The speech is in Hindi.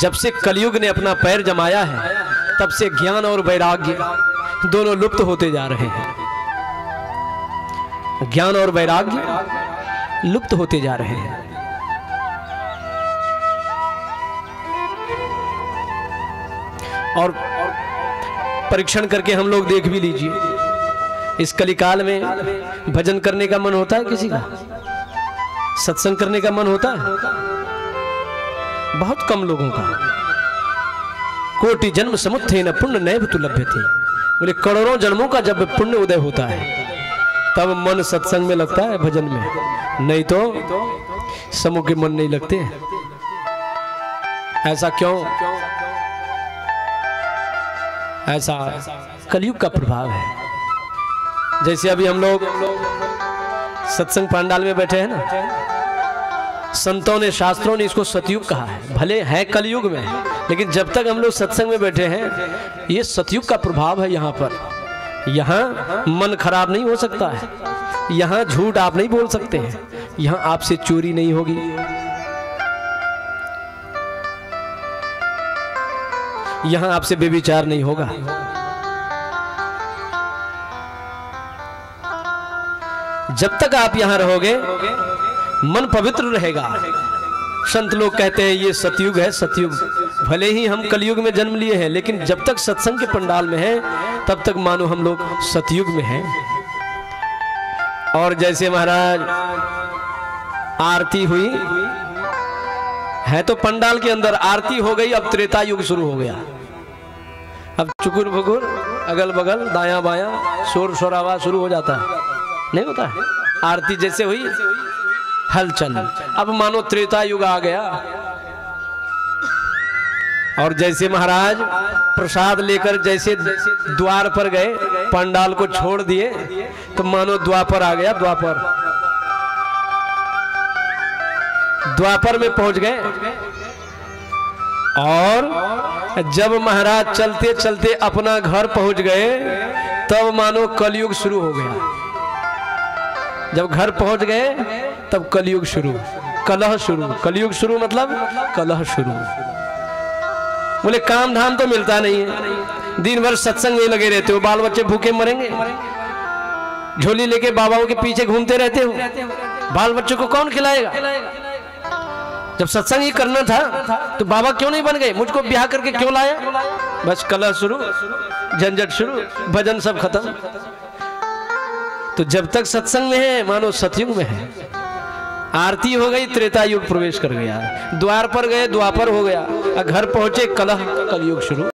जब से कलयुग ने अपना पैर जमाया है तब से ज्ञान और वैराग्य दोनों लुप्त होते जा रहे हैं। ज्ञान और वैराग्य लुप्त होते जा रहे हैं। और परीक्षण करके हम लोग देख भी लीजिए, इस कलिकाल में भजन करने का मन होता है किसी का? सत्संग करने का मन होता है? बहुत कम लोगों का। कोटि जन्म समुत्थेन पुण्य नैव तु लभ्यते। बोले करोड़ों जन्मों का जब पुण्य उदय होता है तब मन सत्संग में लगता है, भजन में, नहीं तो समूह के मन नहीं लगते। ऐसा क्यों? ऐसा कलयुग का प्रभाव है। जैसे अभी हम लोग सत्संग पंडाल में बैठे हैं ना, संतों ने, शास्त्रों ने इसको सतयुग कहा है। भले है कलयुग में, लेकिन जब तक हम लोग सत्संग में बैठे हैं ये सतयुग का प्रभाव है। यहाँ पर, यहाँ मन खराब नहीं हो सकता है, यहाँ झूठ आप नहीं बोल सकते हैं, यहाँ आपसे चोरी नहीं होगी, यहाँ आपसे बेविचार नहीं होगा। जब तक आप यहाँ रहोगे मन पवित्र रहेगा। संत लोग कहते हैं ये सतयुग है, सतयुग। भले ही हम कलयुग में जन्म लिए हैं, लेकिन जब तक सत्संग के पंडाल में हैं तब तक मानो हम लोग सतयुग में हैं। और जैसे महाराज आरती हुई है तो पंडाल के अंदर आरती हो गई, अब त्रेता युग शुरू हो गया। अब चुकुर भुकुर, अगल बगल, दायां बायां, शोर शोरावा शुरू हो जाता है, नहीं होता है? आरती जैसे हुई हलचल, अब मानो त्रेता युग आ गया। और जैसे महाराज प्रसाद लेकर जैसे द्वार पर गए, पंडाल को छोड़ दिए, तो मानो द्वापर आ गया। द्वापर में पहुंच गए। और जब महाराज चलते चलते अपना घर पहुंच गए तब मानो कलयुग शुरू हो गया। जब घर पहुंच गए तब कलयुग शुरू, कलह शुरू। कलयुग शुरू मतलब कलह शुरू। बोले काम धाम तो मिलता नहीं है, दिन भर सत्संग में लगे रहते हो, बाल बच्चे भूखे मरेंगे, झोली लेके बाबाओं के पीछे घूमते रहते हो, बाल बच्चों को कौन खिलाएगा? जब सत्संग ही करना था तो बाबा क्यों नहीं बन गए? मुझको ब्याह करके क्यों लाया? बस कलह शुरू, झंझट शुरू, भजन सब खत्म। तो जब तक सत्संग में है मानो सतयुग में है। आरती हो गई, त्रेता युग प्रवेश कर गया। द्वार पर गए, द्वापर हो गया। घर पहुंचे, कलह, कलयुग शुरू।